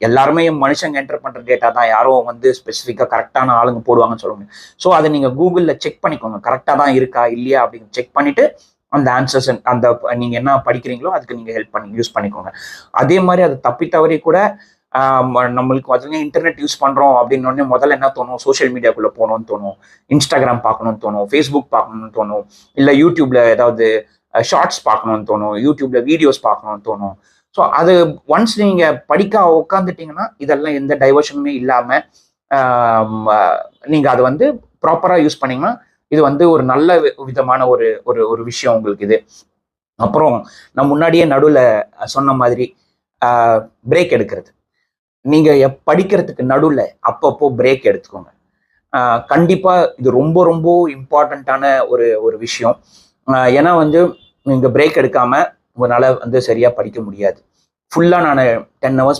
எல்லாருமே மனுஷங்க என்டர் பண்ற டேட்டா தான், யாரும் வந்து ஸ்பெசிஃபிக்காக கரெக்டான ஆளுங்க போடுவாங்கன்னு சொல்ல முடியும். ஸோ அதை நீங்கள் கூகுளில் செக் பண்ணிக்கோங்க, கரெக்டாக தான் இருக்கா இல்லையா அப்படின்னு செக் பண்ணிட்டு அந்த ஆன்சர்ஸ் அந்த நீங்க என்ன படிக்கிறீங்களோ அதுக்கு நீங்க ஹெல்ப் பண்ணி யூஸ் பண்ணிக்கோங்க. அதே மாதிரி அது தப்பி தவறி கூட நம்மளுக்கு பார்த்தீங்கன்னா இன்டர்நெட் யூஸ் பண்றோம் அப்படின்னு முதல்ல என்ன தோணும், சோஷியல் மீடியாக்குள்ள போகணும்னு தோணும், இன்ஸ்டாகிராம் பார்க்கணும்னு தோணும், ஃபேஸ்புக் பார்க்கணும்னு தோணும், இல்லை யூடியூப்ல ஏதாவது ஷார்ட்ஸ் பார்க்கணும்னு தோணும், யூடியூப்ல வீடியோஸ் பார்க்கணும்னு தோணும். ஸோ அது ஒன்ஸ் நீங்க படிக்க உட்காந்துட்டீங்கன்னா இதெல்லாம் எந்த டைவர்ஷனுமே இல்லாம நீங்க அதை வந்து ப்ராப்பரா யூஸ் பண்ணீங்கன்னா இது வந்து ஒரு நல்ல விதமான ஒரு ஒரு ஒரு விஷயம் உங்களுக்கு இது. அப்புறம் நான் முன்னாடியே நடுவில் சொன்ன மாதிரி பிரேக் எடுக்கிறது. நீங்க படிக்கிறதுக்கு நடுவில் அப்பப்போ பிரேக் எடுத்துக்கோங்க. கண்டிப்பா இது ரொம்ப ரொம்ப இம்பார்ட்டண்ட்டான ஒரு ஒரு விஷயம். ஏன்னா வந்து நீங்க பிரேக் எடுக்காம உங்களால வந்து சரியா படிக்க முடியாது. ஃபுல்லா நான் 10 hours